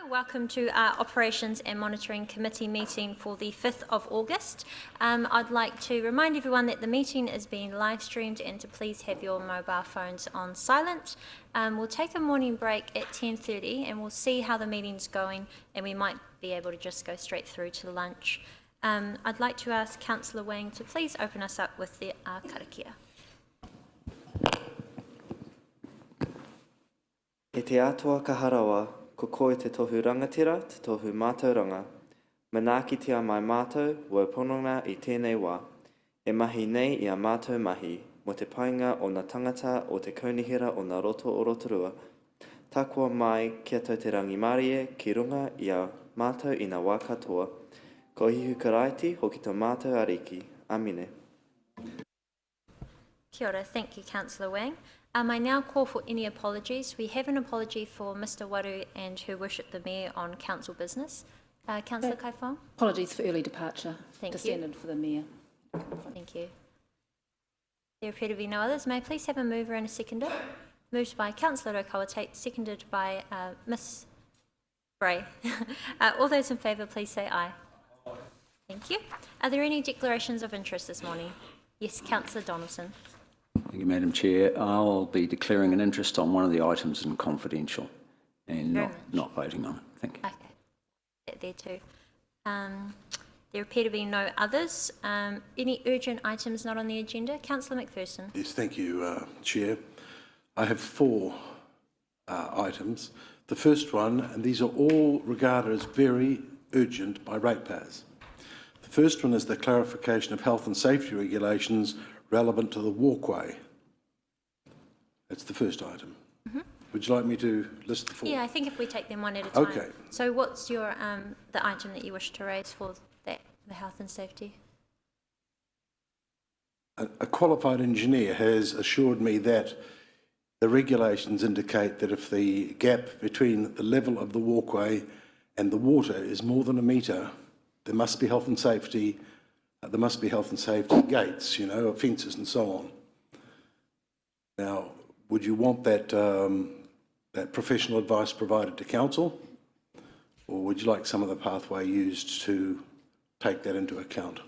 Welcome to our Operations and Monitoring Committee meeting for the 5th of August. I'd like to remind everyone that the meeting is being live streamed and to please have your mobile phones on silent. We'll take a morning break at 10:30 and we'll see how the meeting's going, and we might be able to just go straight through to lunch. I'd like to ask Councillor Wang to please open us up with the karakia. E te atua ka harawa, ko koe te tohu rangatira, te tohu mātauranga. Manakitia mai mātou, waupononga I tēnei wā. E mahi nei I a mātou mahi, mo te painga o na tangata o te kaunihira o na roto o Rotorua. Takua mai kia tau te rangi marie, ki runga I a mātou I na wā katoa. Ko hihu karaiti, hoki tō mātou ariki. Amine. Kia ora, thank you, Councillor Wang. I now call for any apologies. We have an apology for Mr Waru and her worship the Mayor on council business. Councillor Kaifong? Apologies for early departure. Thank you. Descended for the Mayor. Thank you. There appear to be no others. May I please have a mover and a seconder? Moved by Councillor Okawa-Tate, seconded by Ms Bray. All those in favour, please say aye. Thank you. Are there any declarations of interest this morning? Yes, Councillor Donaldson. Thank you, Madam Chair. I'll be declaring an interest on one of the items in confidential and not voting on it. Thank you. Okay, there too. There appear to be no others. Any urgent items not on the agenda? Councillor McPherson. Yes, thank you, Chair. I have four items. The first one, and these are all regarded as very urgent by ratepayers. The first one is the clarification of health and safety regulations relevant to the walkway. That's the first item. Would you like me to list the four? Yeah, I think if we take them one at a time. Okay. So what's your the item that you wish to raise for that, the health and safety? A qualified engineer has assured me that the regulations indicate that if the gap between the level of the walkway and the water is more than a metre, there must be health and safety. There must be health and safety gates, you know, fences and so on. Now, would you want that that professional advice provided to council, or would you like some of the pathway used to take that into account?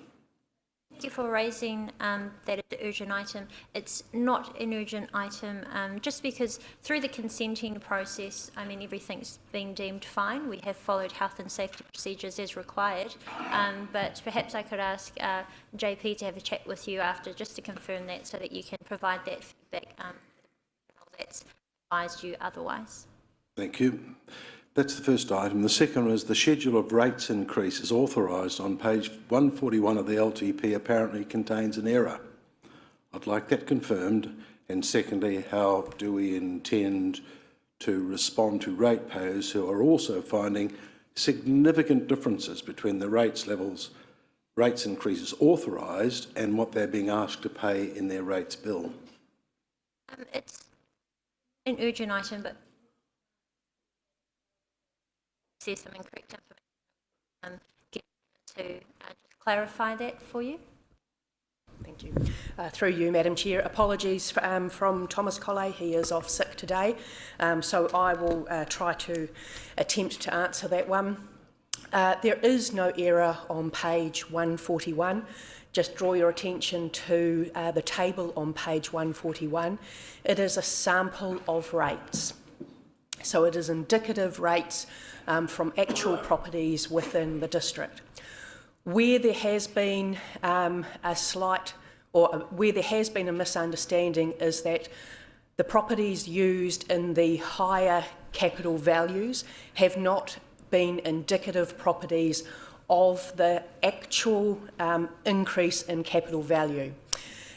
Thank you for raising that as an urgent item. It's not an urgent item just because through the consenting process, I mean, everything's been deemed fine. We have followed health and safety procedures as required, but perhaps I could ask JP to have a chat with you after just to confirm that so that you can provide that feedback that's advised you otherwise. Thank you. That's the first item. The second is the schedule of rates increases authorised on page 141 of the LTP apparently contains an error. I'd like that confirmed. And secondly, how do we intend to respond to ratepayers who are also finding significant differences between the rates increases authorised and what they're being asked to pay in their rates bill? It's an urgent item, but there's some incorrect information. To just clarify that for you. Thank you. Through you, Madam Chair, apologies from Thomas Colley. He is off sick today, so I will try to attempt to answer that one. There is no error on page 141. Just draw your attention to the table on page 141. It is a sample of rates. So it is indicative rates from actual properties within the district. Where there has been where there has been a misunderstanding is that the properties used in the higher capital values have not been indicative properties of the actual increase in capital value.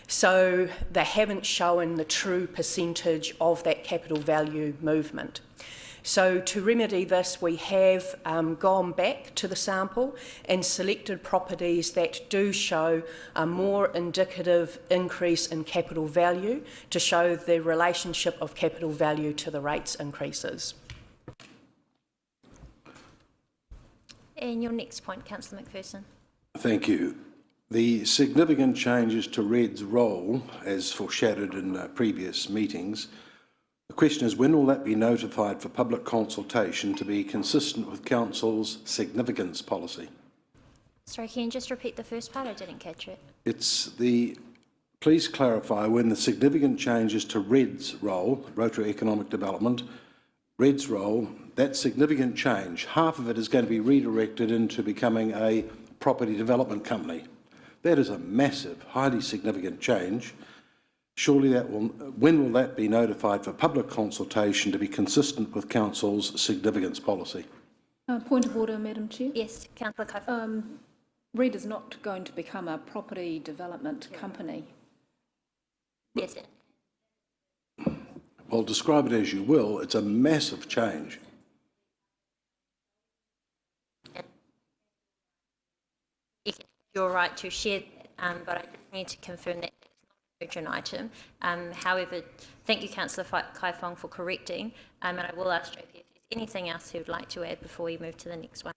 So they haven't shown the true percentage of that capital value movement. So to remedy this, we have gone back to the sample and selected properties that do show a more indicative increase in capital value to show the relationship of capital value to the rates increases. And your next point, Councillor McPherson. Thank you. The significant changes to RED's role, as foreshadowed in previous meetings, The question is, when will that be notified for public consultation to be consistent with Council's significance policy? Sorry, can you just repeat the first part? I didn't catch it. Please clarify when the significant changes to RED's role, Rotorua Economic Development, RED's role, that significant change, half of it is going to be redirected into becoming a property development company. That is a massive, highly significant change. Surely when will that be notified for public consultation to be consistent with Council's significance policy? Point of order, Madam Chair. Yes, Councillor Kaifong. RED is not going to become a property development company. Yes. Well, describe it as you will. It's a massive change. You're right to share, but I just need to confirm that it's not an urgent item. However, thank you, Councillor Kaifong, for correcting, and I will ask JP if there's anything else he would like to add before we move to the next one.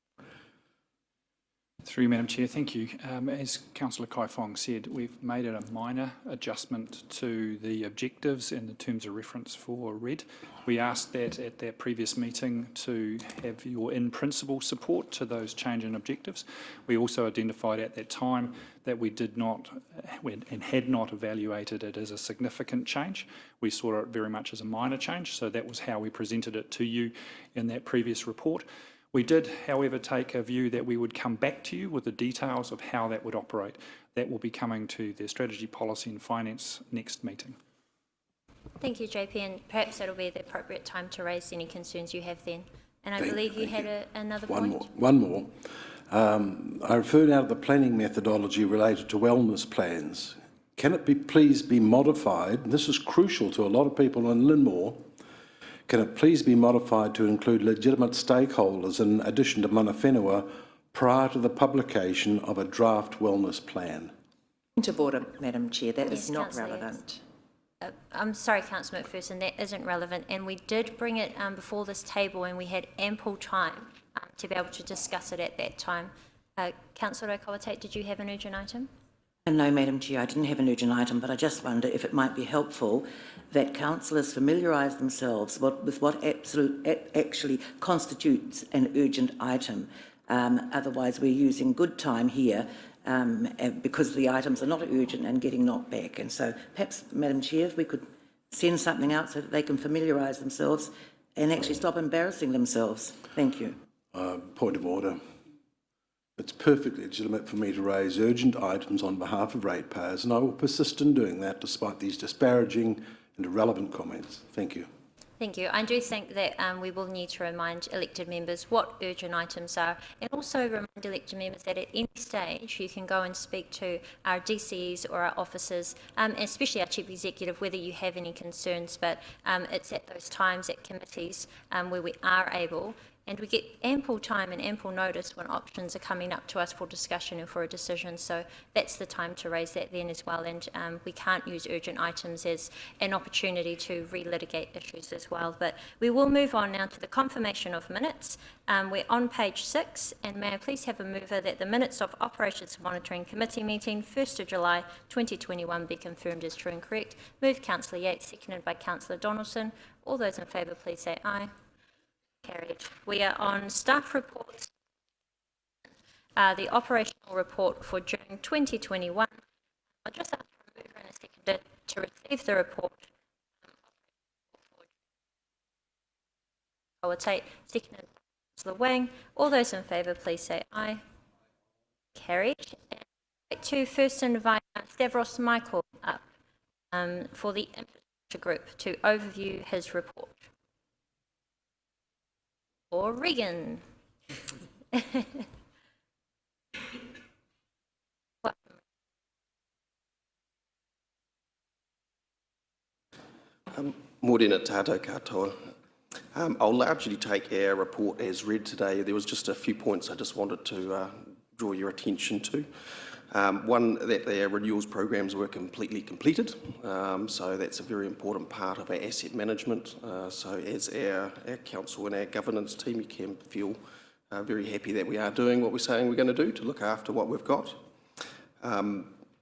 Through you, Madam Chair, thank you. As Councillor Kaifong said, we've made it a minor adjustment to the objectives and the terms of reference for RED. We asked that at that previous meeting to have your in-principle support to those change in objectives. We also identified at that time that we did not and had not evaluated it as a significant change. We saw it very much as a minor change, so that was how we presented it to you in that previous report. We did, however, take a view that we would come back to you with the details of how that would operate. That will be coming to the Strategy, Policy and Finance next meeting. Thank you, JP, and perhaps that'll be the appropriate time to raise any concerns you have then. And I believe you had another point. One more. I refer now to the planning methodology related to wellness plans. Can it please be modified? And this is crucial to a lot of people in Linmore. Can it please be modified to include legitimate stakeholders in addition to mana whenua prior to the publication of a draft wellness plan? Point of order, Madam Chair, that Yes, is not Councillor relevant. I'm sorry, Councillor McPherson, that isn't relevant, and we did bring it before this table and we had ample time to be able to discuss it at that time. Councillor O'Kawate, did you have an urgent item? No, Madam Chair, I didn't have an urgent item, but I just wonder if it might be helpful that councillors familiarise themselves with what actually constitutes an urgent item. Otherwise, we're using good time here because the items are not urgent and getting knocked back. And so perhaps, Madam Chair, if we could send something out so that they can familiarise themselves and actually stop embarrassing themselves. Thank you. Point of order. It's perfectly legitimate for me to raise urgent items on behalf of ratepayers, and I will persist in doing that despite these disparaging and irrelevant comments. Thank you. Thank you. I do think that we will need to remind elected members what urgent items are, and also remind elected members that at any stage you can go and speak to our DCEs or our officers, especially our Chief Executive, whether you have any concerns, but it's at those times at committees where we are able, and we get ample time and ample notice when options are coming up to us for discussion and for a decision. So that's the time to raise that then as well. And we can't use urgent items as an opportunity to relitigate issues as well. But we will move on now to the confirmation of minutes. We're on page 6, and may I please have a mover that the minutes of Operations Monitoring Committee meeting 1st of July 2021 be confirmed as true and correct. Moved Councillor Yates, seconded by Councillor Donaldson. All those in favour, please say aye. Carried. We are on staff reports. The operational report for June 2021. I'll just ask for a mover and a seconder to receive the report. I would say seconded by Councillor Wang. All those in favour, please say aye. Carried. And I'd like to first invite Stavros Michael up for the infrastructure group to overview his report. Or Regan. Morena tātou katoa. I'll largely take our report as read today. There was just a few points I just wanted to draw your attention to. One, that our renewals programs were completely completed, so that's a very important part of our asset management. So as our council and our governance team, you can feel very happy that we are doing what we're saying we're going to do to look after what we've got.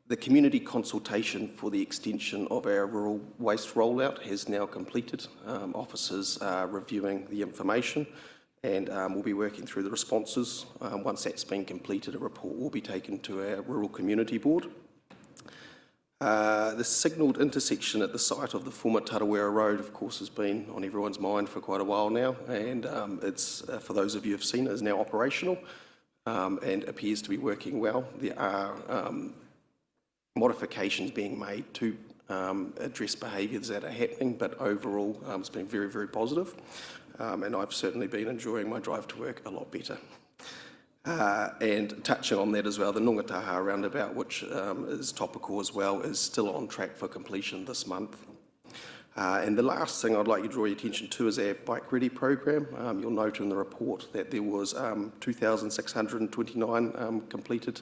The community consultation for the extension of our rural waste rollout has now completed. Officers are reviewing the information and we'll be working through the responses. Once that's been completed, a report will be taken to our Rural Community Board. The signalled intersection at the site of the former Tarawera Road, of course, has been on everyone's mind for quite a while now, and it's, for those of you who have seen it, is now operational and appears to be working well. There are modifications being made to address behaviours that are happening, but overall it's been very, very positive, and I've certainly been enjoying my drive to work a lot better. And touching on that as well, the Nongataha roundabout, which is topical as well, is still on track for completion this month. And the last thing I'd like to draw your attention to is our Bike Ready program. You'll note in the report that there was 2,629 completed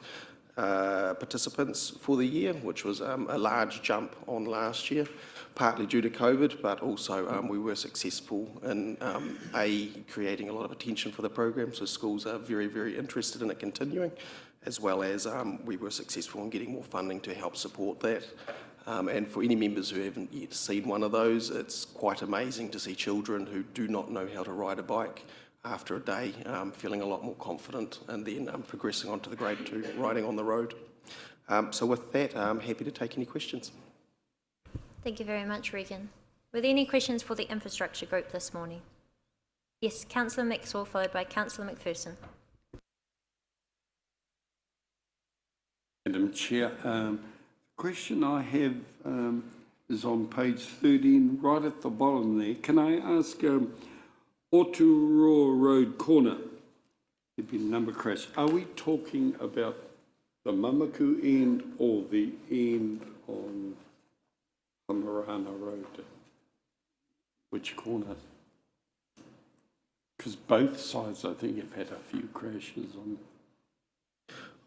participants for the year, which was a large jump on last year, partly due to COVID, but also we were successful in creating a lot of attention for the program, so schools are very, very interested in it continuing, as well as we were successful in getting more funding to help support that. And for any members who haven't yet seen one of those, it's quite amazing to see children who do not know how to ride a bike after a day feeling a lot more confident and then progressing on to the grade 2 riding on the road. So with that, I'm happy to take any questions. Thank you very much, Regan. Were there any questions for the infrastructure group this morning? Yes, Councillor Maxwell, followed by Councillor McPherson. Madam Chair, the question I have is on page 13, right at the bottom there. Can I ask Rotorua Road corner, there'd been a number of crashes. Are we talking about the Mamaku end or the end on Hamarana Road? Which corner? Because both sides, I think, have had a few crashes on.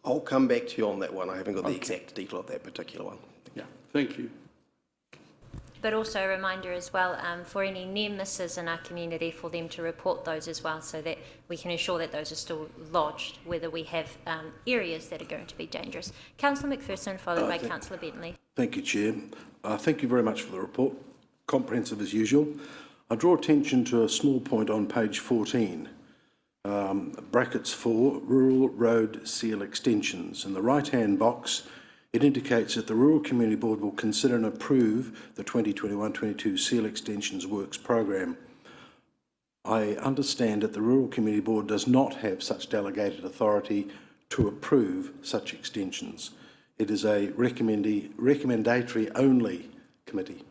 I'll come back to you on that one. I haven't got the exact detail of that particular one. Yeah, thank you. But also a reminder as well for any near misses in our community for them to report those as well, so that we can ensure that those are still lodged, whether we have areas that are going to be dangerous. Councillor McPherson, followed by Councillor Bentley. Thank you, Chair. Thank you very much for the report. Comprehensive as usual. I draw attention to a small point on page 14, brackets 4, rural road seal extensions. In the right-hand box, it indicates that the Rural Community Board will consider and approve the 2021-22 seal extensions works program. I understand that the Rural Community Board does not have such delegated authority to approve such extensions. It is a recommendatory only committee.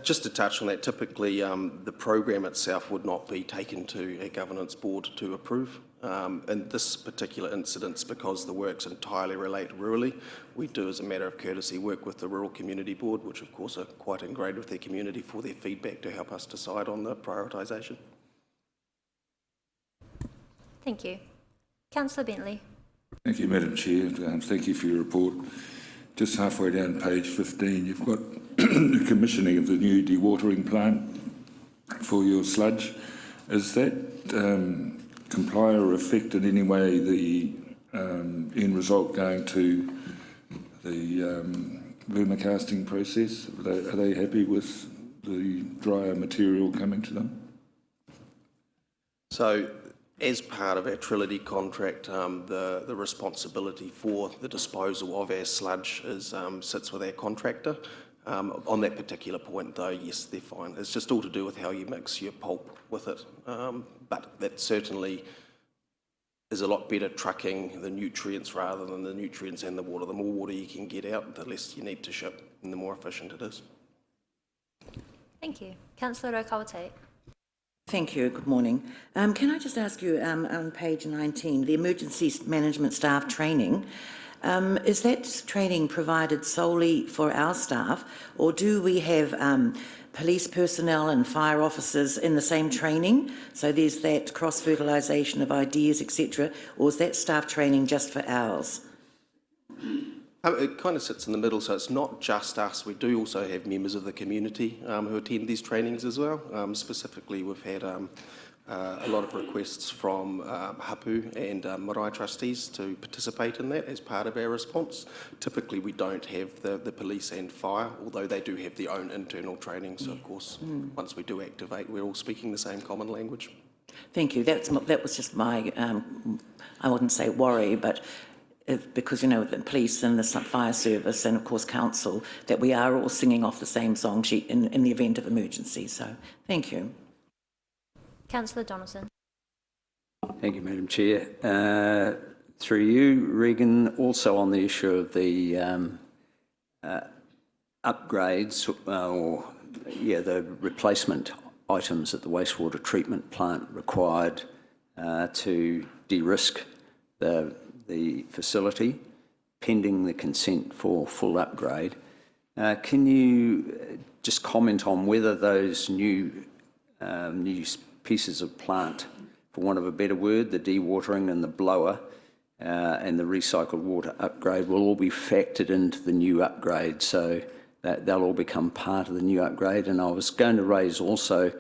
Just to touch on that, typically the program itself would not be taken to a governance board to approve. In this particular incident, because the works entirely relate rurally, we do, as a matter of courtesy, work with the Rural Community Board, which of course are quite ingrained with their community, for their feedback to help us decide on the prioritisation. Thank you. Councillor Bentley. Thank you, Madam Chair. Thank you for your report. Just halfway down page 15, you've got the commissioning of the new dewatering plant for your sludge. Is that comply or affect in any way the end result going to the vermicasting process? Are they happy with the drier material coming to them? So, as part of our Trilogy contract, the responsibility for the disposal of our sludge sits with our contractor. On that particular point, though, yes, they're fine. It's just all to do with how you mix your pulp with it. But that certainly is a lot better trucking the nutrients rather than the nutrients and the water. The more water you can get out, the less you need to ship, and the more efficient it is. Thank you. Councillor Okawate. Thank you. Good morning. Can I just ask you, on page 19, the emergency management staff training, is that training provided solely for our staff, or do we have police personnel and fire officers in the same training? So there's that cross-fertilisation of ideas, etc., or is that staff training just for ours? It kind of sits in the middle, so it's not just us. We do also have members of the community who attend these trainings as well. Specifically, we've had a lot of requests from Hapu and marae trustees to participate in that as part of our response. Typically, we don't have the police and fire, although they do have their own internal training. So, of course, once we do activate, we're all speaking the same common language. Thank you. That was just my, I wouldn't say worry, but because, you know, the police and the fire service and, of course, council, that we are all singing off the same song sheet in the event of emergency. So, thank you. Councillor Donaldson. Thank you, Madam Chair. Through you, Regan, also on the issue of the upgrades the replacement items at the wastewater treatment plant required to de-risk the facility, pending the consent for full upgrade. Can you just comment on whether those new pieces of plant, for want of a better word, the dewatering and the blower and the recycled water upgrade will all be factored into the new upgrade, so that they'll all become part of the new upgrade? And I was going to raise also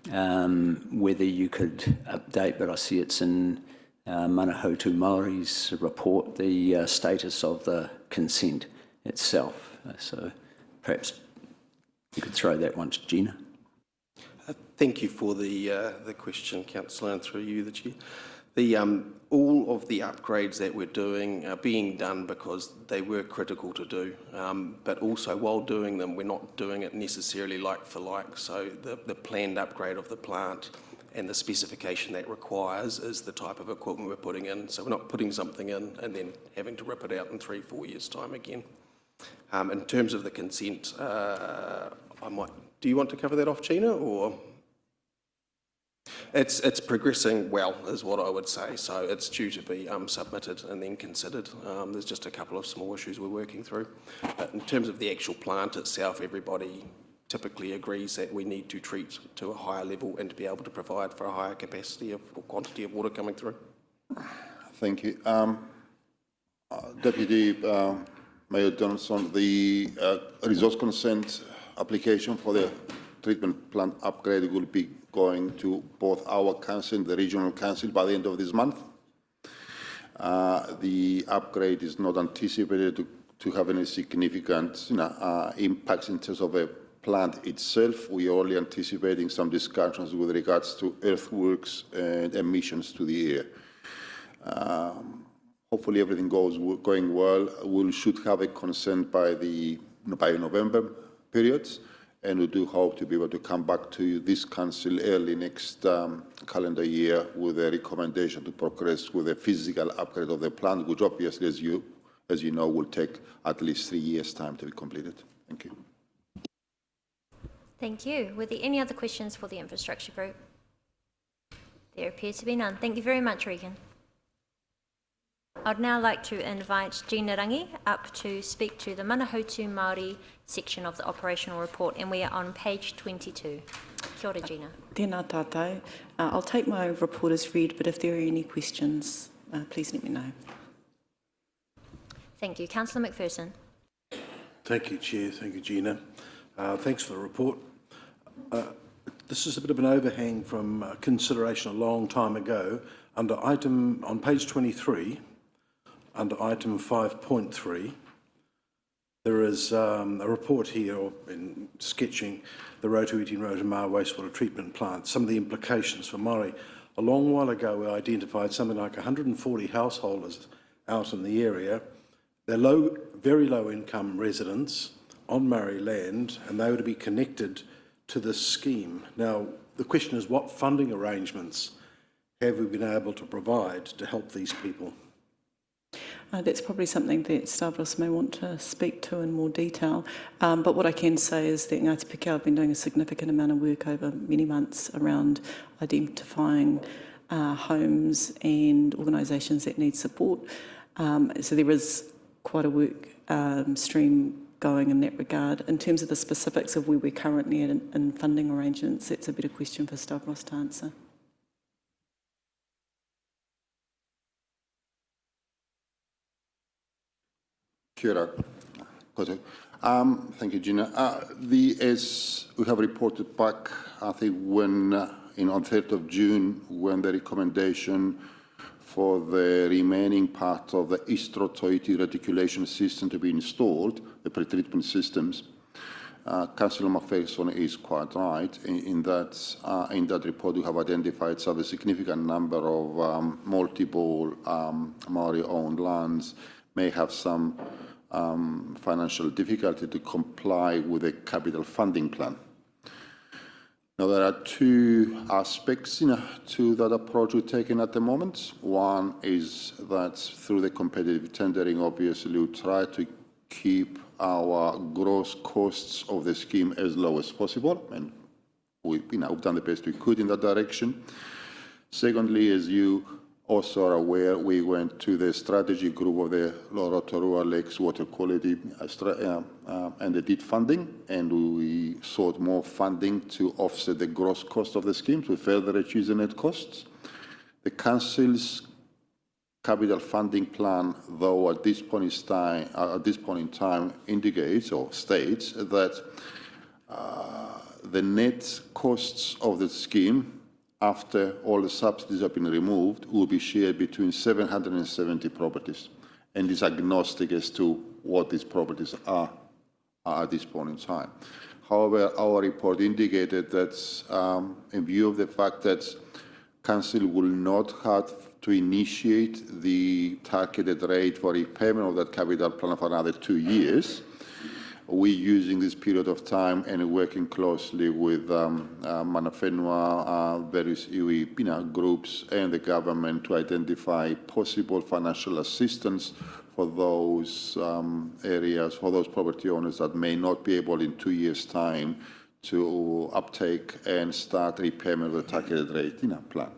whether you could update, but I see it's in Manahotu Maori's report, the status of the consent itself. So perhaps you could throw that one to Gina. Thank you for the question, Councillor, and through you, the Chair. All of the upgrades that we're doing are being done because they were critical to do, but also while doing them, we're not doing it necessarily like for like. So the planned upgrade of the plant and the specification that requires is the type of equipment we're putting in. So we're not putting something in and then having to rip it out in 3-4 years' time again. In terms of the consent, do you want to cover that off, Gina, or? It's progressing well, is what I would say. So it's due to be submitted and then considered. There's just a couple of small issues we're working through. But in terms of the actual plant itself, everybody typically agrees that we need to treat to a higher level and to be able to provide for a higher capacity or quantity of water coming through. Thank you. Deputy Mayor Donaldson, the resource consent application for the treatment plant upgrade will be going to both our council and the regional council by the end of this month. The upgrade is not anticipated to have any significant impacts in terms of a plant itself. We are only anticipating some discussions with regards to earthworks and emissions to the air. Hopefully everything going well. We should have a consent by November periods, and we do hope to be able to come back to this council early next calendar year with a recommendation to progress with a physical upgrade of the plant, which obviously, as you know, will take at least 3 years' time to be completed. Thank you. Thank you. Were there any other questions for the infrastructure group? There appear to be none. Thank you very much, Regan. I'd now like to invite Gina Rangi up to speak to the Manahotu Māori section of the operational report, and we are on page 22. Kia ora, Gina. Tēnā tātou. I'll take my report as read, but if there are any questions, please let me know. Thank you. Councillor McPherson. Thank you, Chair. Thank you, Gina. Thanks for the report. This is a bit of an overhang from consideration a long time ago. On page 23, under item 5.3, there is a report here in sketching the Rotorua wastewater treatment plant, some of the implications for Māori. A long while ago, we identified something like 140 householders out in the area. They're very low income residents on Māori land, and they were to be connected to this scheme. Now, the question is, what funding arrangements have we been able to provide to help these people? That's probably something that Stavros may want to speak to in more detail. But what I can say is that Ngāti Piki have been doing a significant amount of work over many months around identifying homes and organisations that need support. So there is quite a work stream going in that regard. In terms of the specifics of where we're currently at in funding arrangements, that's a better question for Stavros to answer. Kia ora. Thank you, Gina. As we have reported back, I think when on 3rd of June, when the recommendation for the remaining part of the Istro-Toiti reticulation system to be installed, the pretreatment systems, Councillor Macpherson is quite right in that report we have identified a significant number of multiple Maori-owned lands may have some financial difficulty to comply with the capital funding plan. Now, there are two aspects to that approach we're taking at the moment. One is that through the competitive tendering, obviously, we try to keep our gross costs of the scheme as low as possible, and we've done the best we could in that direction. Secondly, as you also are aware, we went to the strategy group of the Rotorua Lakes water quality and they did funding, and we sought more funding to offset the gross cost of the scheme to further reduce the net costs. The Council's capital funding plan, though, at this point in time, indicates or states that the net costs of the scheme, after all the subsidies have been removed, will be shared between 770 properties, and is agnostic as to what these properties are at this point in time. However, our report indicated that in view of the fact that Council will not have to initiate the targeted rate for repayment of that capital plan for another 2 years, we're using this period of time and working closely with Mana Whenua, various iwi groups and the government to identify possible financial assistance for those areas, for those property owners that may not be able in 2 years' time to uptake and start repayment of the targeted rate plan.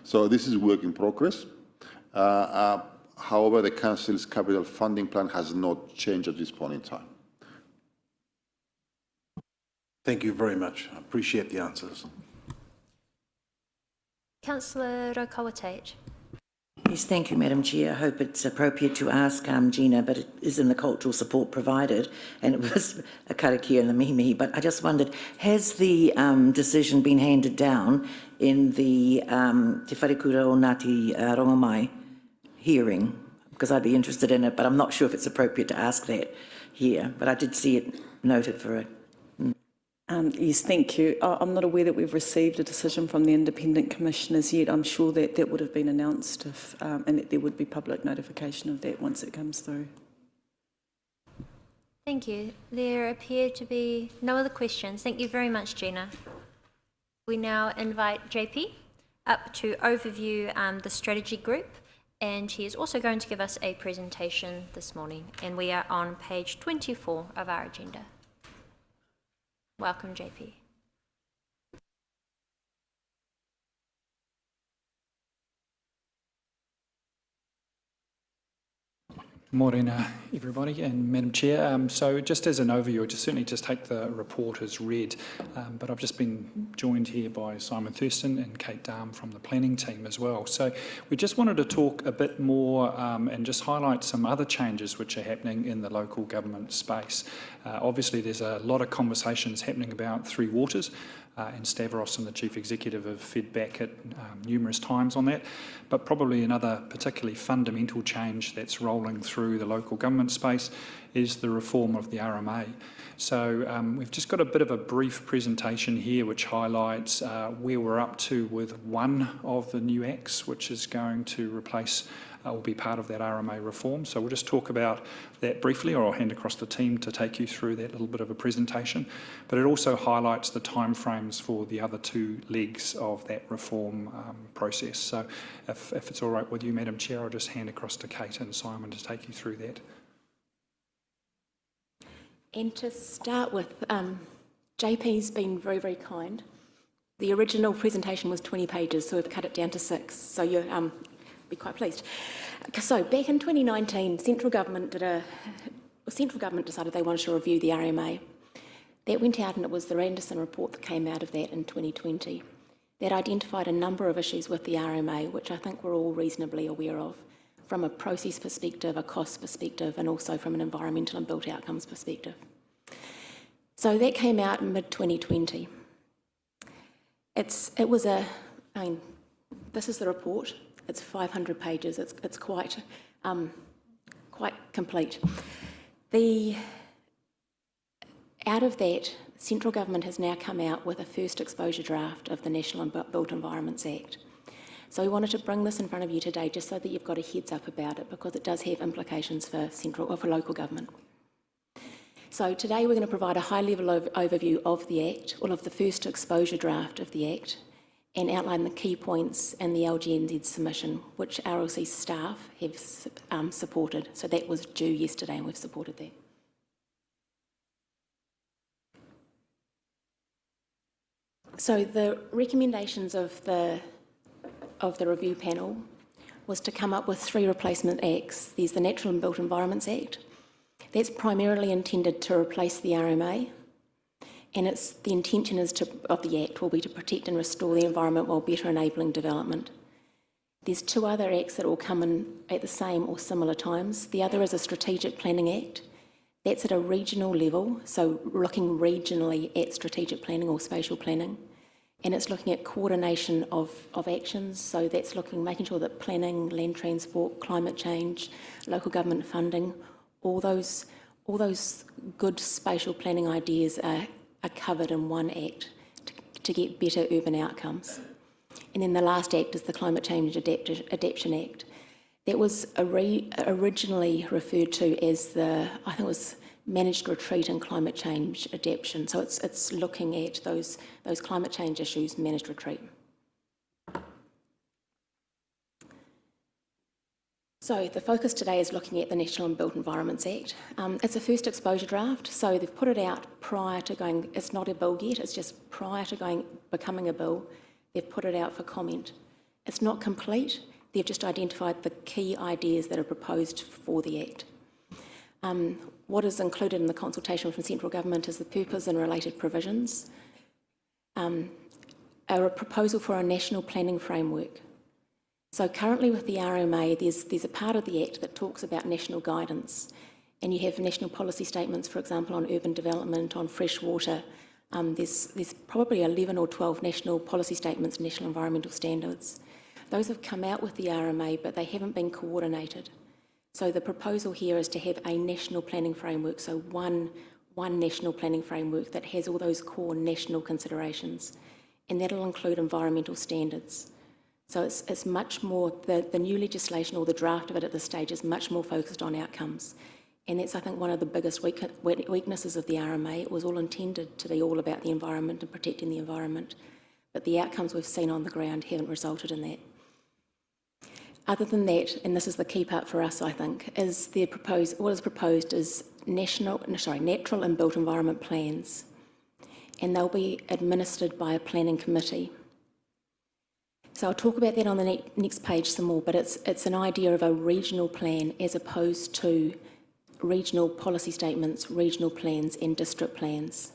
So this is work in progress. However, the Council's capital funding plan has not changed at this point in time. Thank you very much. I appreciate the answers. Councillor Raukawa-Tate. Yes, thank you, Madam Chair. I hope it's appropriate to ask Gina, but it is in the cultural support provided, and it was a karakia and the mimi, but I just wondered, has the decision been handed down in the Te Wharekura o Ngāti Rongomai hearing? Because I'd be interested in it, but I'm not sure if it's appropriate to ask that here, but I did see it noted for it. Yes, thank you. I'm not aware that we've received a decision from the independent commissioners yet. I'm sure that that would have been announced if, and that there would be public notification of that once it comes through. Thank you. There appear to be no other questions. Thank you very much, Gina. We now invite JP up to overview the strategy group, and he is also going to give us a presentation this morning, and we are on page 24 of our agenda. Welcome, JP. Morena, everybody, and Madam Chair. So just as an overview, I'll certainly just take the report as read, but I've just been joined here by Simon Thurston and Kate Darm from the planning team as well. So we just wanted to talk a bit more and just highlight some other changes which are happening in the local government space. Obviously, there's a lot of conversations happening about Three Waters, and Stavros and the Chief Executive have fed back at numerous times on that, but probably another particularly fundamental change that's rolling through the local government space is the reform of the RMA. So we've just got a bit of a brief presentation here which highlights where we're up to with one of the new acts which is going to replace will be part of that RMA reform. So we'll just talk about that briefly, or I'll hand across the team to take you through that little bit of a presentation. But it also highlights the timeframes for the other two legs of that reform process. So if it's all right with you, Madam Chair, I'll just hand across to Kate and Simon to take you through that. And to start with, JP's been very, very kind. The original presentation was 20 pages, so we've cut it down to 6. So you're be quite pleased. So back in 2019, central government decided they wanted to review the RMA. That went out, and it was the Randerson report that came out of that in 2020 that identified a number of issues with the RMA, which I think we're all reasonably aware of, from a process perspective, a cost perspective, and also from an environmental and built outcomes perspective. So that came out in mid-2020. This is the report. It's 500 pages. It's quite complete. Out of that, central government has now come out with a first exposure draft of the National Built Environments Act. So we wanted to bring this in front of you today just so that you've got a heads up about it, because it does have implications for central or for local government. So today we're going to provide a high-level overview of the Act, or of the first exposure draft of the Act, and outline the key points in the LGNZ submission, which RLC staff have supported. So that was due yesterday, and we've supported that. So the recommendations of the review panel was to come up with 3 replacement acts. There's the Natural and Built Environments Act. That's primarily intended to replace the RMA, and the intention of the Act will be to protect and restore the environment while better enabling development. There's 2 other acts that will come in at the same or similar times. The other is a Strategic Planning Act. That's at a regional level, so looking regionally at strategic planning or spatial planning. And it's looking at coordination of actions, so that's making sure that planning, land transport, climate change, local government funding, all those good spatial planning ideas are covered in one act to get better urban outcomes. And then the last act is the Climate Change Adaptation Act. That was originally referred to as I think it was Managed Retreat and Climate Change Adaptation. So it's looking at those climate change issues, managed retreat. So the focus today is looking at the National and Built Environments Act. It's a first exposure draft, so they've put it out prior to going, it's not a bill yet, it's just prior to becoming a bill, they've put it out for comment. It's not complete, they've just identified the key ideas that are proposed for the Act. What is included in the consultation from central government is the purpose and related provisions, a proposal for a national planning framework. So currently with the RMA, there's a part of the Act that talks about national guidance, and you have national policy statements, for example, on urban development, on fresh water. There's probably 11 or 12 national policy statements, national environmental standards. Those have come out with the RMA, but they haven't been coordinated. So the proposal here is to have a national planning framework, so one national planning framework that has all those core national considerations, and that'll include environmental standards. So it's much more, the new legislation, or the draft of it at this stage, is much more focused on outcomes. And that's, I think, one of the biggest weaknesses of the RMA. It was all intended to be all about the environment and protecting the environment, but the outcomes we've seen on the ground haven't resulted in that. Other than that, and this is the key part for us, I think, is what is proposed is natural and built environment plans, and they'll be administered by a planning committee. So I'll talk about that on the next page some more, but it's an idea of a regional plan as opposed to regional policy statements, regional plans and district plans.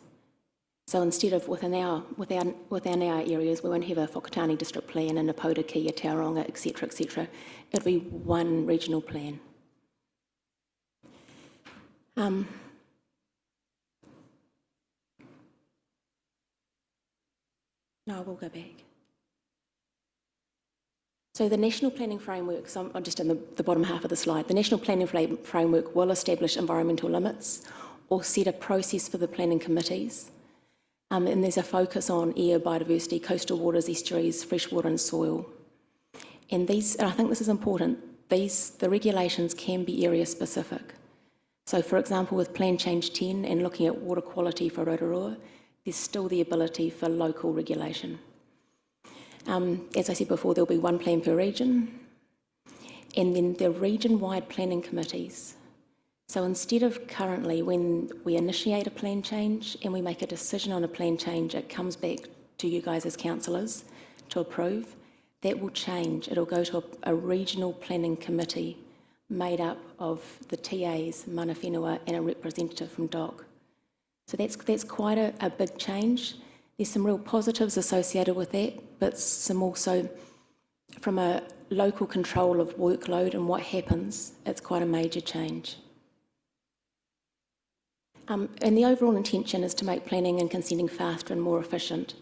So instead of within our areas, we won't have a Whakatane district plan and a Podaki, a Tauranga, etc. It'll be one regional plan. No, we'll go back. So the National Planning Framework, so I'm just in the bottom half of the slide, the National Planning Framework will establish environmental limits or set a process for the planning committees. And there's a focus on air, biodiversity, coastal waters, estuaries, freshwater and soil. And I think this is important, the regulations can be area specific. So for example, with Plan Change 10 and looking at water quality for Rotorua, there's still the ability for local regulation. As I said before, there'll be one plan per region, and then the region-wide planning committees. So instead of currently, when we initiate a plan change and we make a decision on a plan change, it comes back to you guys as councillors to approve, that will change. It'll go to a regional planning committee made up of the TAs, mana whenua, and a representative from DOC. So that's quite a big change. There's some real positives associated with that, but some also, from a local control of workload and what happens, it's quite a major change. And the overall intention is to make planning and consenting faster and more efficient.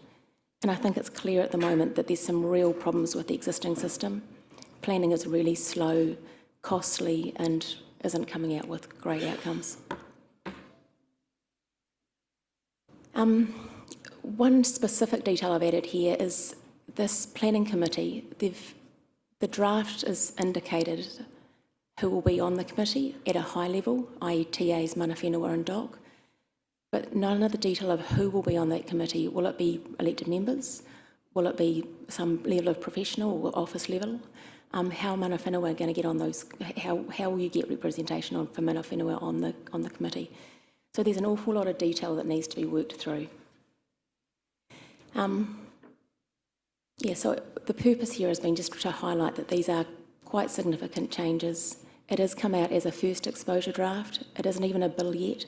And I think it's clear at the moment that there's some real problems with the existing system. Planning is really slow, costly, and isn't coming out with great outcomes. One specific detail I've added here is this planning committee. The draft is indicated who will be on the committee at a high level, i.e. TAs, mana whenua and DOC, but none of the detail of who will be on that committee. Will it be elected members? Will it be some level of professional or office level? How mana whenua are going to get on those? How will you get representation for mana whenua on the committee? So there's an awful lot of detail that needs to be worked through. So the purpose here has been just to highlight that these are quite significant changes. It has come out as a first exposure draft. It isn't even a bill yet,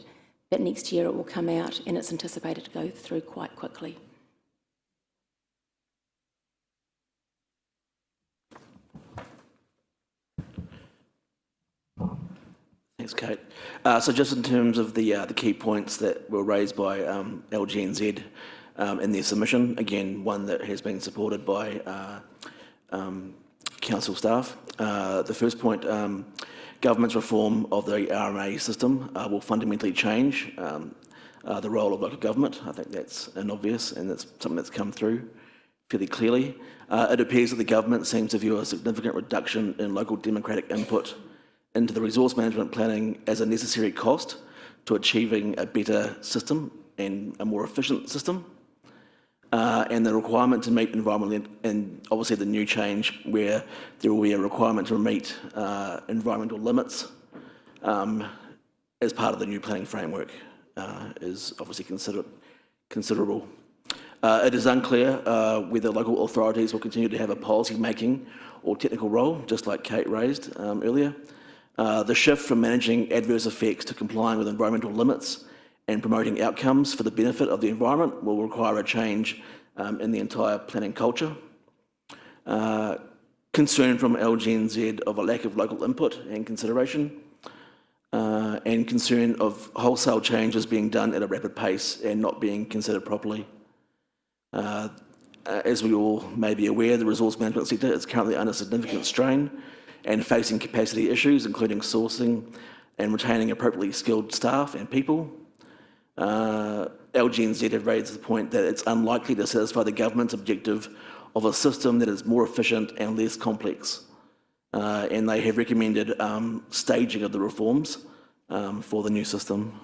but next year it will come out and it's anticipated to go through quite quickly. Thanks, Kate. So just in terms of the key points that were raised by LGNZ in their submission, again, one that has been supported by council staff. The first point, government's reform of the RMA system will fundamentally change the role of local government. I think that's an obvious, and that's something that's come through fairly clearly. It appears that the government seems to view a significant reduction in local democratic input into the resource management planning as a necessary cost to achieving a better system and a more efficient system. And the requirement to meet environmental, and obviously the new change where there will be a requirement to meet environmental limits as part of the new planning framework is obviously considerable. It is unclear whether local authorities will continue to have a policy-making or technical role, just like Kate raised earlier. The shift from managing adverse effects to complying with environmental limits and promoting outcomes for the benefit of the environment will require a change in the entire planning culture. Concern from LGNZ of a lack of local input and consideration, and concern of wholesale changes being done at a rapid pace and not being considered properly. As we all may be aware, the resource management sector is currently under significant strain and facing capacity issues, including sourcing and retaining appropriately skilled staff and people. LGNZ have raised the point that it's unlikely to satisfy the government's objective of a system that is more efficient and less complex. And they have recommended staging of the reforms for the new system.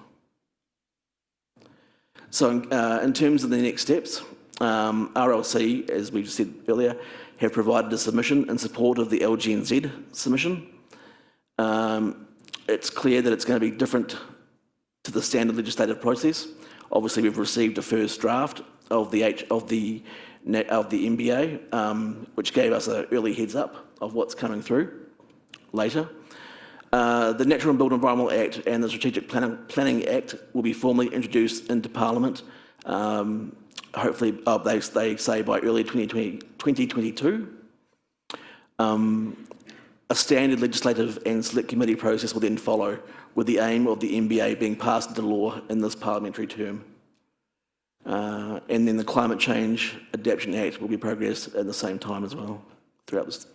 So in terms of the next steps, RLC, as we said earlier, have provided a submission in support of the LGNZ submission. It's clear that it's going to be different to the standard legislative process. Obviously, we've received a first draft of the MBA, which gave us an early heads up of what's coming through later. The Natural and Built Environment Act and the Strategic Planning Act will be formally introduced into Parliament, hopefully, they say by early 2022. A standard legislative and select committee process will then follow, with the aim of the MBA being passed into law in this parliamentary term. And then the Climate Change Adaptation Act will be progressed at the same time as well throughout this.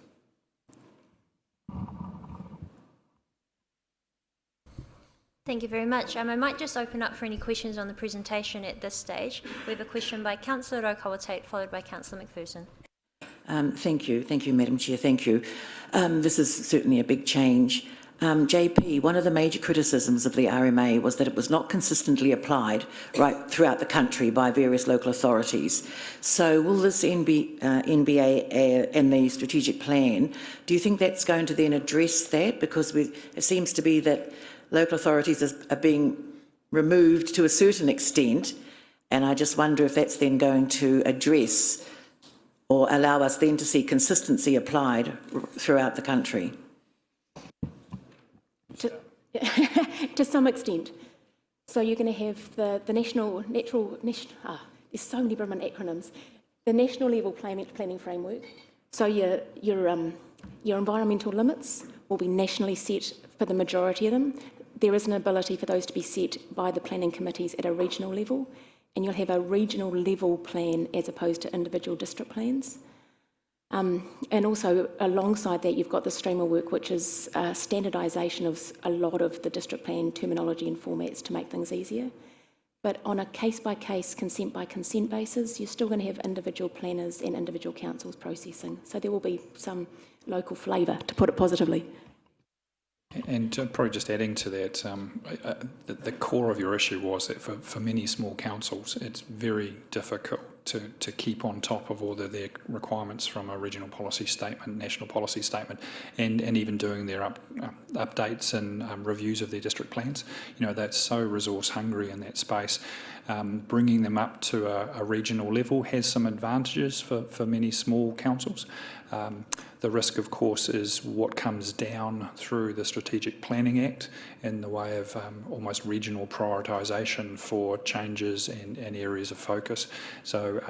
Thank you very much. I might just open up for any questions on the presentation at this stage. We have a question by Councillor Rotorua, followed by Councillor McPherson. Thank you, Madam Chair. Thank you. This is certainly a big change. JP, one of the major criticisms of the RMA was that it was not consistently applied right throughout the country by various local authorities. So will this NBA and the strategic plan, do you think that's going to then address that? Because it seems to be that local authorities are being removed to a certain extent, and I just wonder if that's then going to address or allow us then to see consistency applied throughout the country. To some extent. So you're going to have the there's so many Brahman acronyms. The national level planning framework. So your environmental limits will be nationally set for the majority of them. There is an ability for those to be set by the planning committees at a regional level. and you'll have a regional level plan as opposed to individual district plans. And also alongside that, you've got the stream of work, which is standardisation of a lot of the district plan terminology and formats to make things easier. But on a case-by-case, consent-by-consent basis, you're still going to have individual planners and individual councils processing. So there will be some local flavour, to put it positively. And probably just adding to that, the core of your issue was that for many small councils, it's very difficult to keep on top of all their requirements from a regional policy statement, national policy statement, and even doing their updates and reviews of their district plans. You know, that's so resource hungry in that space. Bringing them up to a regional level has some advantages for many small councils. The risk, of course, is what comes down through the Strategic Planning Act in the way of almost regional prioritisation for changes and areas of focus. So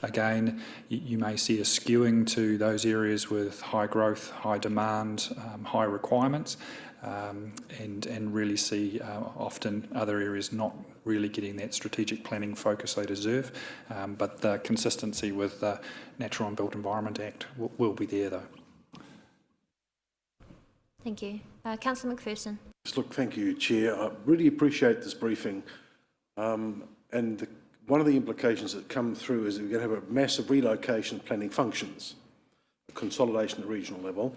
again, you may see a skewing to those areas with high growth, high demand, high requirements, and really see often other areas not really getting that strategic planning focus they deserve, but the consistency with the Natural and Built Environment Act will be there though. Thank you. Councillor McPherson. Look, thank you, Chair. I really appreciate this briefing. One of the implications that come through is that we're going to have a massive relocation of planning functions, a consolidation at regional level.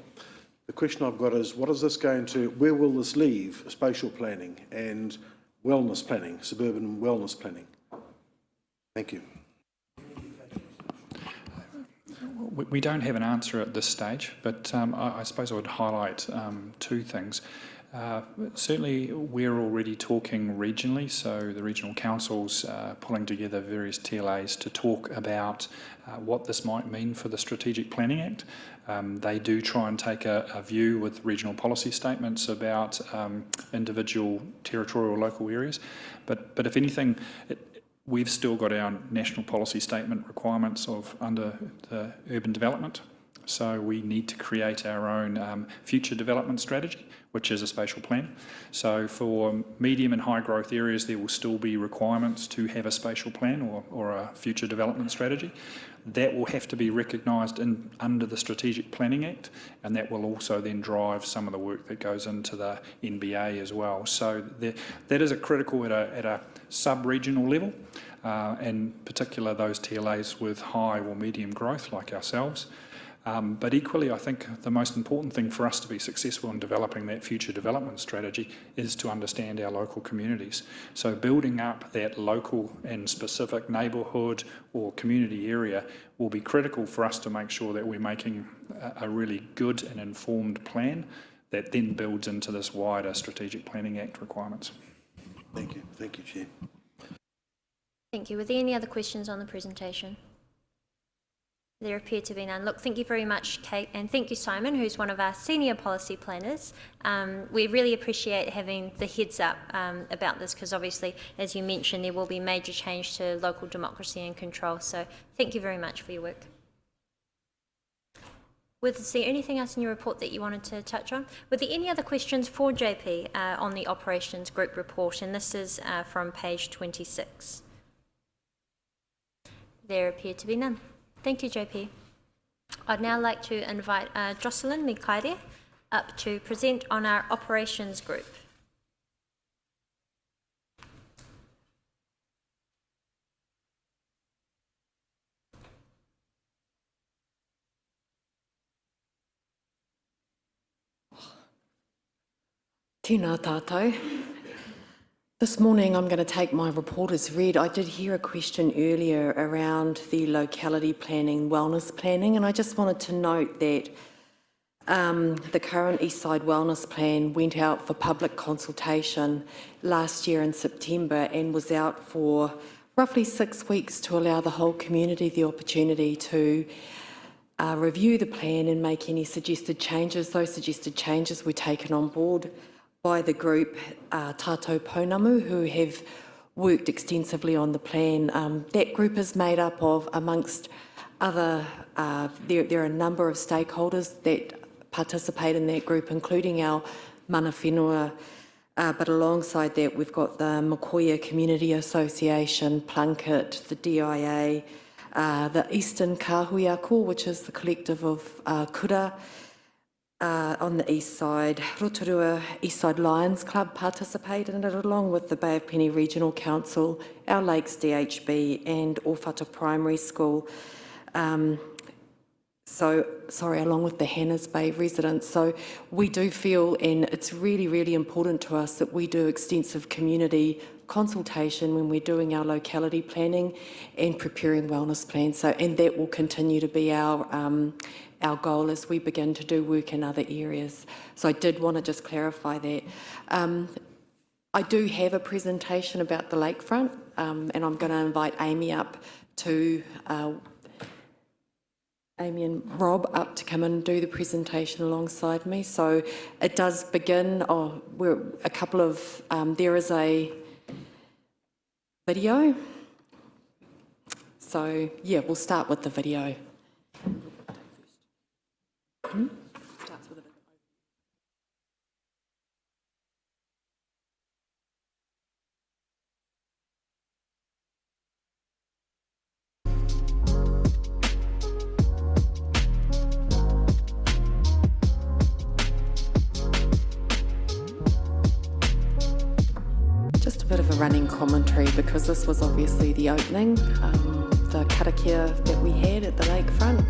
The question I've got is, what is this going to, where will this leave spatial planning and wellness planning, suburban wellness planning? Thank you. We don't have an answer at this stage, but I suppose I would highlight two things. Certainly, we're already talking regionally, so the regional councils pulling together various TLAs to talk about what this might mean for the Strategic Planning Act. They do try and take a view with regional policy statements about individual territorial local areas, but if anything, we've still got our national policy statement requirements under the urban development. So we need to create our own future development strategy, which is a spatial plan. So for medium and high growth areas, there will still be requirements to have a spatial plan or a future development strategy. That will have to be recognised under the Strategic Planning Act, and that will also then drive some of the work that goes into the NBA as well. So that is a critical at a sub-regional level, and in particular those TLAs with high or medium growth like ourselves. But equally, I think the most important thing for us to be successful in developing that future development strategy is to understand our local communities. So building up that local and specific neighbourhood or community area will be critical for us to make sure that we're making a really good and informed plan that then builds into this wider Strategic Planning Act requirements. Thank you. Thank you, Chair. Thank you. Were there any other questions on the presentation? There appear to be none. Look, thank you very much, Kate, and thank you, Simon, who's one of our senior policy planners. We really appreciate having the heads up about this because obviously, as you mentioned, there will be major change to local democracy and control. So thank you very much for your work. Was there anything else in your report that you wanted to touch on? Were there any other questions for JP on the operations group report? And this is from page 26. There appear to be none. Thank you, JP. I'd now like to invite Jocelyn Mikaire up to present on our operations group. Tēnā tātou. This morning I'm going to take my report as read. I did hear a question earlier around the locality planning, wellness planning, and I just wanted to note that the current Eastside Wellness Plan went out for public consultation last year in September and was out for roughly 6 weeks to allow the whole community the opportunity to review the plan and make any suggested changes. Those suggested changes were taken on board by the group Tātou Pounamu, who have worked extensively on the plan. That group is made up of, amongst other, there are a number of stakeholders that participate in that group, including our mana whenua But alongside that, we've got the Mokoia Community Association, Plunkett, the DIA, the Eastern Kahuiako, which is the collective of kura on the east side. Rotorua East Side Lions Club participate in it, along with the Bay of Plenty Regional Council, our Lakes DHB and Orwhata Primary School. Along with the Hannahs Bay residents. So we do feel, and it's really, really important to us, that we do extensive community consultation when we're doing our locality planning and preparing wellness plans. So, and that will continue to be our goal as we begin to do work in other areas. So I did want to just clarify that. I do have a presentation about the lakefront, and I'm going to invite Amy up to Amy and Rob up to come and do the presentation alongside me. So it does begin, there is a video. So yeah, we'll start with the video. Starts with a video. Just a bit of a running commentary, because this was obviously the opening, the karakia that we had at the lakefront.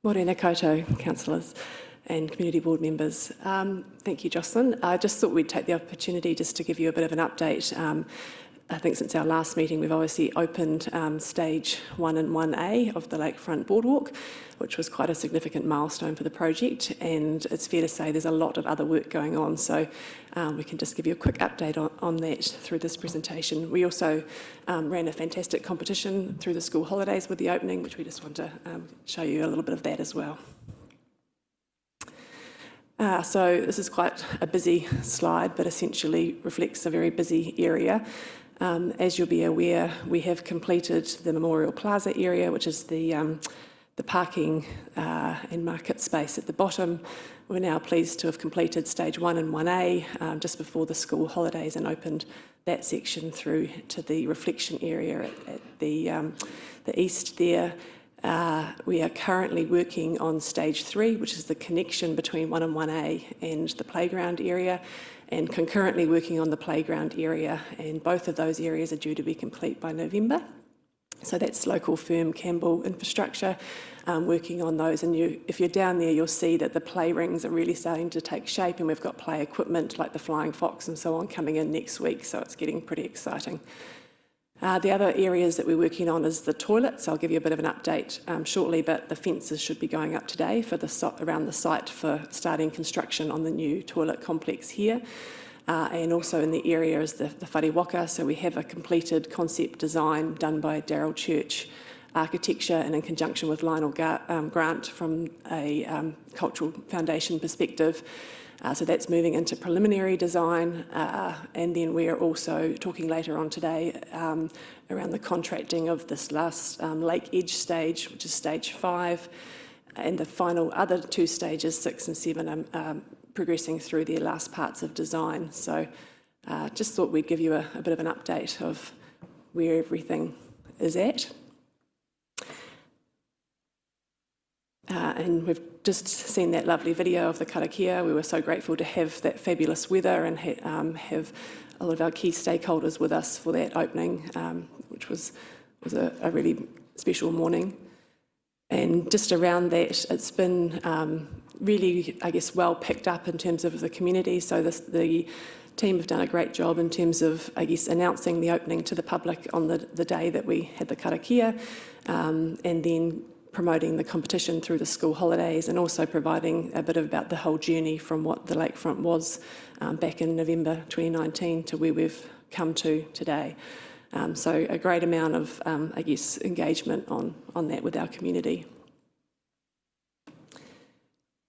Morena koutou, councillors and community board members. Thank you, Jocelyn. I just thought we'd take the opportunity just to give you a bit of an update. I think since our last meeting, we've obviously opened stage 1 and 1A of the Lakefront Boardwalk, which was quite a significant milestone for the project. And it's fair to say there's a lot of other work going on. So we can just give you a quick update on that through this presentation. We also ran a fantastic competition through the school holidays with the opening, which we just want to show you a little bit of that as well. So this is quite a busy slide, but essentially reflects a very busy area. As you'll be aware, we have completed the Memorial Plaza area, which is the parking and market space at the bottom. We're now pleased to have completed stage 1 and 1A just before the school holidays, and opened that section through to the reflection area at the east there. We are currently working on stage 3, which is the connection between 1 and 1A and the playground area, and concurrently working on the playground area, and both of those areas are due to be complete by November. So that's local firm Campbell Infrastructure working on those, and if you're down there, you'll see that the play rings are really starting to take shape, and we've got play equipment like the Flying Fox and so on coming in next week, so it's getting pretty exciting. The other areas that we're working on is the toilets. I'll give you a bit of an update shortly, but the fences should be going up today for around the site for starting construction on the new toilet complex here. And also in the area is the whare waka. So we have a completed concept design done by Daryl Church Architecture, and in conjunction with Lionel Grant from a Cultural Foundation perspective. So that's moving into preliminary design, and then we're also talking later on today around the contracting of this last lake edge stage, which is stage 5, and the final other 2 stages, 6 and 7, are progressing through their last parts of design. So just thought we'd give you a bit of an update of where everything is at. And we've just seen that lovely video of the karakia. We were so grateful to have that fabulous weather and have a lot of our key stakeholders with us for that opening, which was a really special morning. And just around that, it's been really, I guess, well picked up in terms of the community. So the team have done a great job in terms of, I guess, announcing the opening to the public on the day that we had the karakia, and then promoting the competition through the school holidays, and also providing a bit about the whole journey from what the lakefront was back in November 2019 to where we've come to today. So a great amount of, I guess, engagement on that with our community.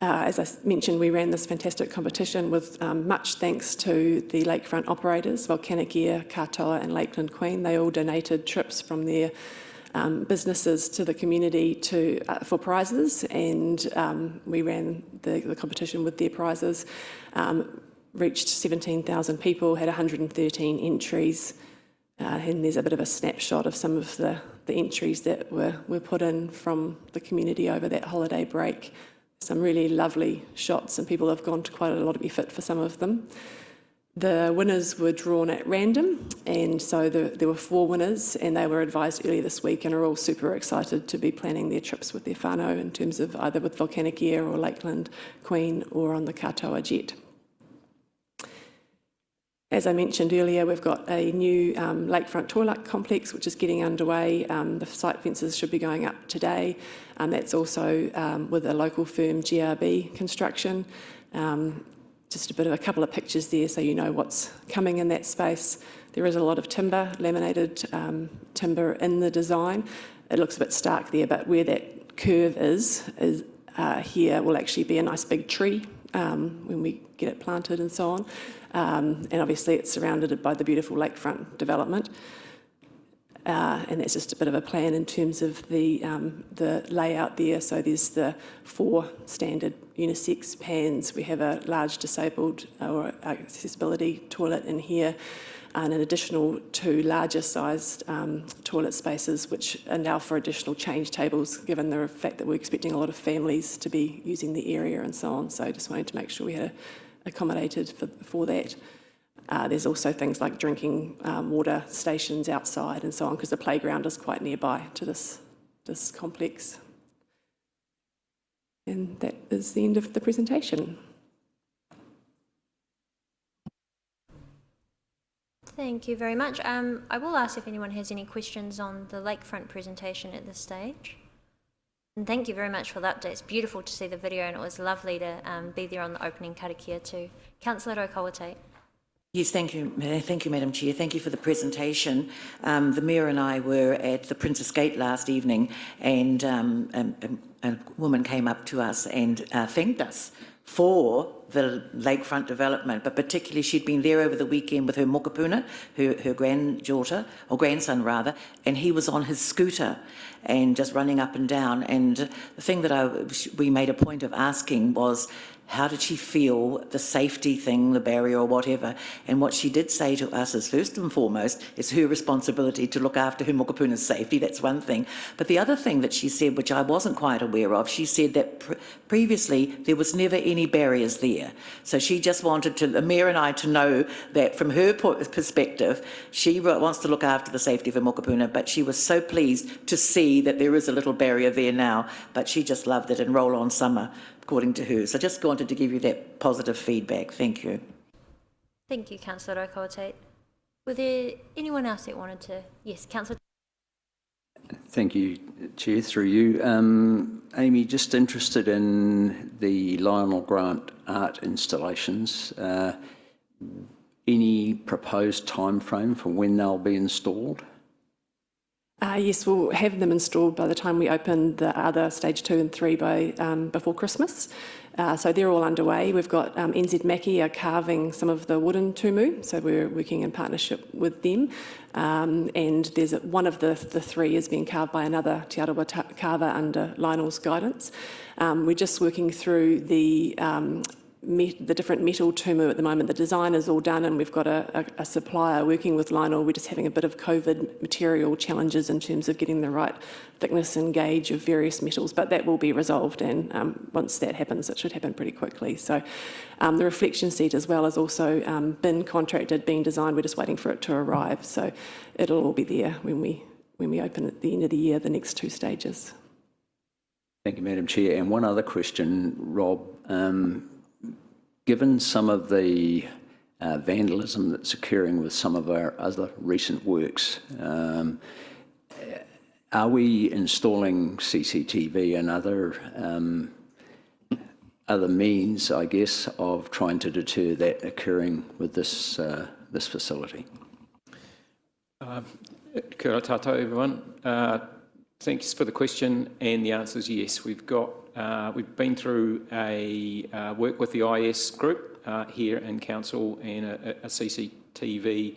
As I mentioned, we ran this fantastic competition with much thanks to the lakefront operators, Volcanic Air, Katoa and Lakeland Queen. They all donated trips from their businesses to the community for prizes, and we ran the competition with their prizes. Reached 17,000 people, had 113 entries, and there's a bit of a snapshot of some of the entries that were put in from the community over that holiday break. Some really lovely shots, and people have gone to quite a lot of effort for some of them. The winners were drawn at random, and so there were 4 winners, and they were advised earlier this week and are all super excited to be planning their trips with their whānau in terms of either with Volcanic Air or Lakeland Queen or on the Katoa jet. As I mentioned earlier, we've got a new lakefront toilet complex which is getting underway. The site fences should be going up today. That's also with a local firm, GRB Construction. Just a couple of pictures there so you know what's coming in that space. There is a lot of timber, laminated timber in the design. It looks a bit stark there, but where that curve is here will actually be a nice big tree when we get it planted and so on. And obviously it's surrounded by the beautiful lakefront development. And that's just a bit of a plan in terms of the layout there. So there's the 4 standard unisex pans. We have a large disabled or accessibility toilet in here, and an additional 2 larger sized toilet spaces, which allow for additional change tables, given the fact that we're expecting a lot of families to be using the area and so on. So just wanted to make sure we had accommodated for that. There's also things like drinking water stations outside and so on, because the playground is quite nearby to this complex. And that is the end of the presentation. Thank you very much. I will ask if anyone has any questions on the lakefront presentation at this stage. And thank you very much for the update. It's beautiful to see the video, and it was lovely to be there on the opening karakia too. Councillor O'Kawate. Yes, thank you, Madam Chair. Thank you for the presentation. The Mayor and I were at the Princess Gate last evening, and a woman came up to us and thanked us for the lakefront development, but particularly she'd been there over the weekend with her mokopuna, her granddaughter, or grandson rather, and he was on his scooter and just running up and down. And the thing that we made a point of asking was, how did she feel the safety thing, the barrier or whatever? And what she did say to us is, first and foremost, it's her responsibility to look after her mokopuna's safety. That's one thing. But the other thing that she said, which I wasn't quite aware of, she said that previously there was never any barriers there. So she just wanted the Mayor and I to know that from her perspective, she wants to look after the safety of her mokopuna, but she was so pleased to see that there is a little barrier there now, but she just loved it, and roll on summer, according to her. So just wanted to give you that positive feedback. Thank you. Thank you, Councillor O'Kawate. Were there anyone else that wanted to? Yes, Councillor. Thank you, Chair, through you. Amy, just interested in the Lionel Grant art installations. Any proposed time frame for when they'll be installed? Yes, we'll have them installed by the time we open the other stage 2 and 3 before Christmas. So they're all underway. We've got NZ Maki are carving some of the wooden tumu, so we're working in partnership with them. And there's one of the 3 is being carved by another Te Arawa carver under Lionel's guidance. We're just working through the different metal tumu at the moment. The design is all done and we've got a supplier working with Lionel. We're just having a bit of COVID material challenges in terms of getting the right thickness and gauge of various metals, but that will be resolved, and once that happens, it should happen pretty quickly. So the reflection seat as well has also been contracted, being designed. We're just waiting for it to arrive. So it'll all be there when we open at the end of the year, the next 2 stages. Thank you, Madam Chair. And one other question, Rob. Given some of the vandalism that's occurring with some of our other recent works, are we installing CCTV and other means, I guess, of trying to deter that occurring with this facility? Kia ora tātou, everyone. Thanks for the question, and the answer is yes. We've been through a work with the IS group here in Council and a CCTV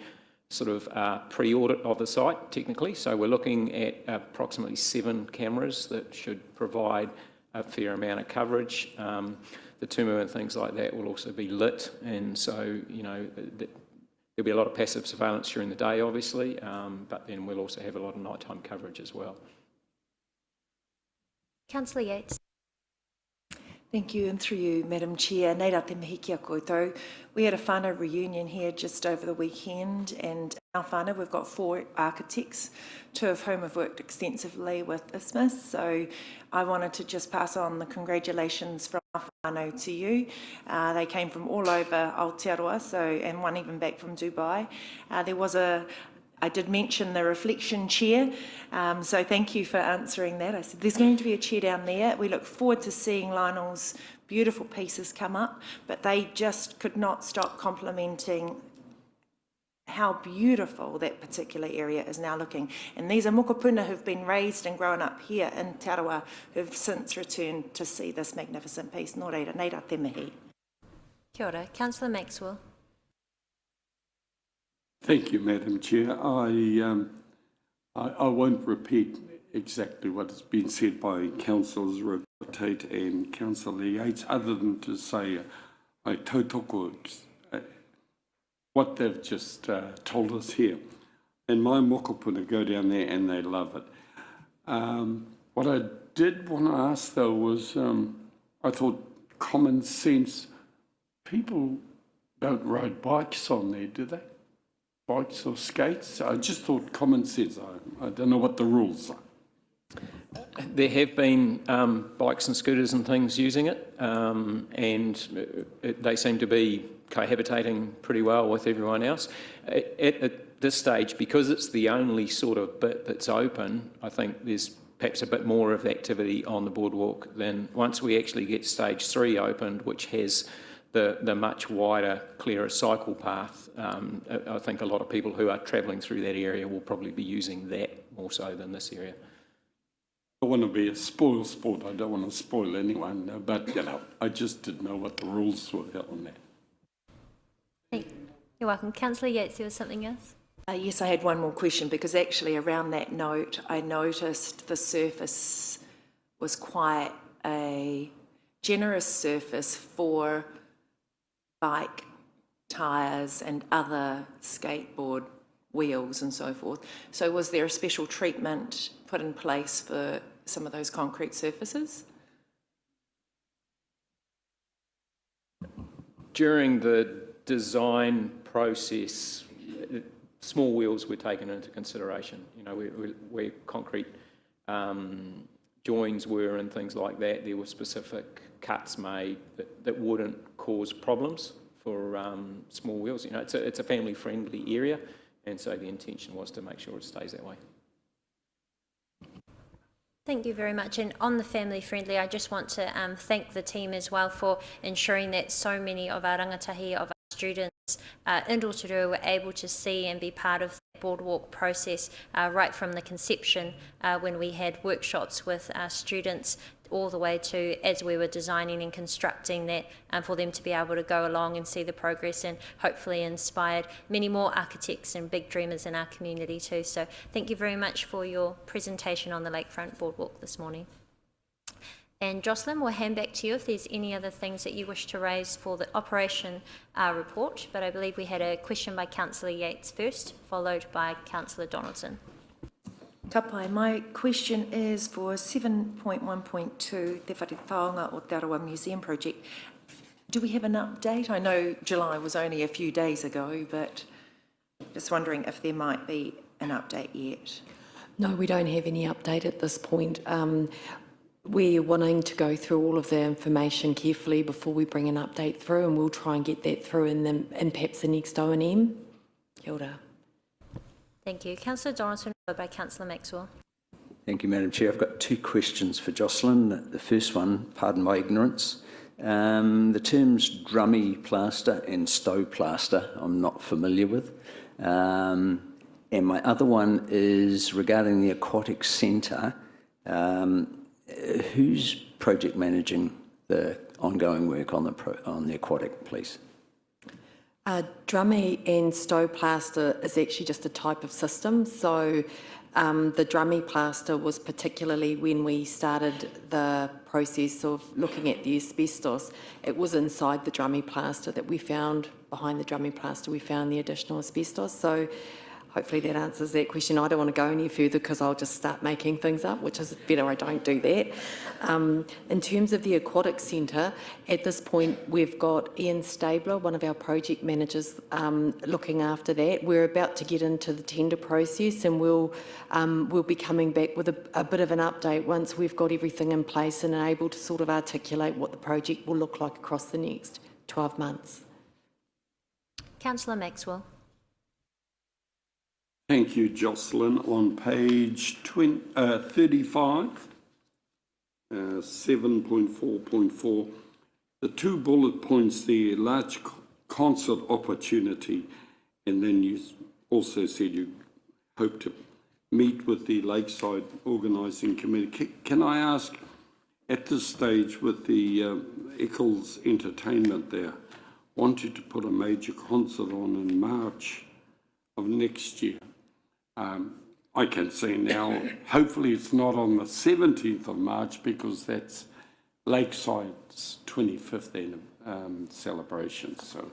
sort of pre-audit of the site, technically. So we're looking at approximately 7 cameras that should provide a fair amount of coverage. The tumu and things like that will also be lit, and so, you know, there'll be a lot of passive surveillance during the day, obviously, but then we'll also have a lot of nighttime coverage as well. Councillor Yates. Thank you, and through you, Madam Chair. Nei rā te mihi kia koutou. We had a whānau reunion here just over the weekend, and our whānau, we've got 4 architects, 2 of whom have worked extensively with ISMIS, so I wanted to just pass on the congratulations from our whānau to you. They came from all over Aotearoa, and one even back from Dubai. I did mention the reflection chair, so thank you for answering that. I said there's going to be a chair down there. We look forward to seeing Lionel's beautiful pieces come up, but they just could not stop complimenting how beautiful that particular area is now looking. And these are mokopuna who've been raised and grown up here in Te Arawa, who've since returned to see this magnificent piece. Nō reira, nei rā te mihi. Kia ora. Councillor Maxwell. Thank you, Madam Chair. I won't repeat exactly what has been said by Councillors Rotate and Councillor Yates, other than to say I tautoko what they've just told us here. And my mokopuna go down there and they love it. What I did want to ask, though, was I thought common sense. People don't ride bikes on there, do they? Bikes or skates? I just thought common sense. I don't know what the rules are. There have been bikes and scooters and things using it, and they seem to be cohabitating pretty well with everyone else. At this stage, because it's the only sort of bit that's open, I think there's perhaps a bit more of activity on the boardwalk than once we actually get stage 3 opened, which has the much wider, clearer cycle path. I think a lot of people who are travelling through that area will probably be using that more so than this area. I want to be a spoil sport. I don't want to spoil anyone, but, you know, I just didn't know what the rules were on that. You're welcome. Councillor Yates, there was something else? Yes, I had one more question, because actually around that note, I noticed the surface was quite a generous surface for bike tyres and other skateboard wheels and so forth. So was there a special treatment put in place for some of those concrete surfaces? During the design process, small wheels were taken into consideration. You know, where concrete joins were and things like that, there were specific cuts made that wouldn't cause problems for small wheels. You know, it's a family-friendly area, and so the intention was to make sure it stays that way. Thank you very much. And on the family friendly, I just want to thank the team as well for ensuring that so many of our rangatahi, of our students in Rotorua were able to see and be part of the boardwalk process right from the conception when we had workshops with students all the way to as we were designing and constructing that, for them to be able to go along and see the progress, and hopefully inspired many more architects and big dreamers in our community too. So thank you very much for your presentation on the Lakefront Boardwalk this morning. And Jocelyn, we'll hand back to you if there's any other things that you wish to raise for the operation report, but I believe we had a question by Councillor Yates first, followed by Councillor Donaldson. Tapai, my question is for 7.1.2, Te Whare o Te Arawa Museum Project. Do we have an update? I know July was only a few days ago, but just wondering if there might be an update yet. No, we don't have any update at this point. We're wanting to go through all of the information carefully before we bring an update through, and we'll try and get that through in perhaps the next O&M. Kia ora. Thank you. Councillor Donaldson, followed by Councillor Maxwell. Thank you, Madam Chair. I've got two questions for Jocelyn. The first one, pardon my ignorance. The terms drummy plaster and stow plaster I'm not familiar with. And my other one is regarding the aquatic centre. Who's project managing the ongoing work on the aquatic, please? Drummy and stow plaster is actually just a type of system. So the drummy plaster was particularly when we started the process of looking at the asbestos. It was inside the drummy plaster that we found, behind the drummy plaster, we found the additional asbestos. So hopefully that answers that question. I don't want to go any further because I'll just start making things up, which is better I don't do that. In terms of the aquatic centre, at this point we've got Ian Stabler, one of our project managers, looking after that. We're about to get into the tender process, and we'll be coming back with a bit of an update once we've got everything in place and are able to sort of articulate what the project will look like across the next 12 months. Councillor Maxwell. Thank you, Jocelyn. On page 35, 7.4.4, the two bullet points there, large concert opportunity, and then you also said you hope to meet with the Lakeside Organising Committee. Can I ask, at this stage with the Eccles Entertainment there, wanted to put a major concert on in March of next year. I can say now, hopefully it's not on the 17th of March because that's Lakeside's 25th celebration. So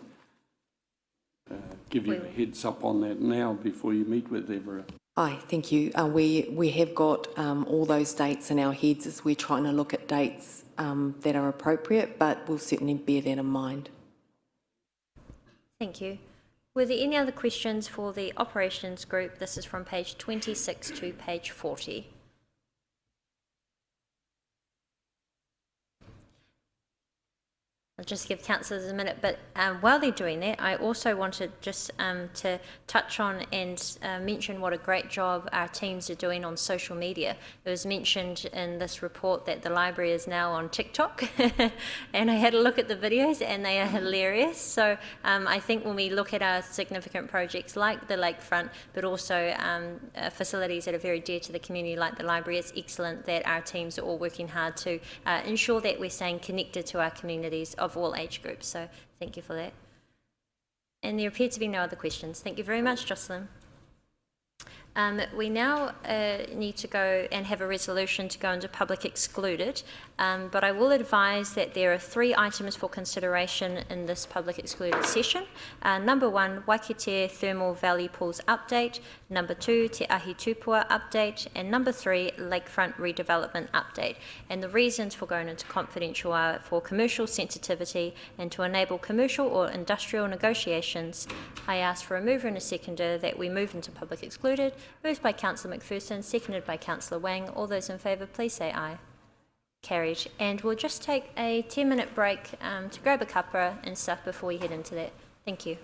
give you a heads up on that now before you meet with everyone. Aye, thank you. We have got all those dates in our heads as we're trying to look at dates that are appropriate, but we'll certainly bear that in mind. Thank you. Were there any other questions for the operations group? This is from page 26 to page 40. I'll just give councillors a minute, but while they're doing that, I also wanted just to touch on and mention what a great job our teams are doing on social media. It was mentioned in this report that the library is now on TikTok, and I had a look at the videos and they are hilarious. So I think when we look at our significant projects like the lakefront, but also facilities that are very dear to the community like the library, it's excellent that our teams are all working hard to ensure that we're staying connected to our communities of all age groups. So thank you for that. And there appear to be no other questions. Thank you very much, Jocelyn. We now need to go and have a resolution to go into public excluded, but I will advise that there are 3 items for consideration in this public excluded session. Number 1, Waikatea Thermal Valley Pools update. Number 2, Te Ahi Tupua update. And number 3, Lakefront redevelopment update. And the reasons for going into confidential are for commercial sensitivity and to enable commercial or industrial negotiations. I ask for a mover and a seconder that we move into public excluded. Moved by Councillor McPherson, seconded by Councillor Wang. All those in favour, please say aye. Carried. And we'll just take a 10-minute break to grab a cuppa and stuff before we head into that. Thank you.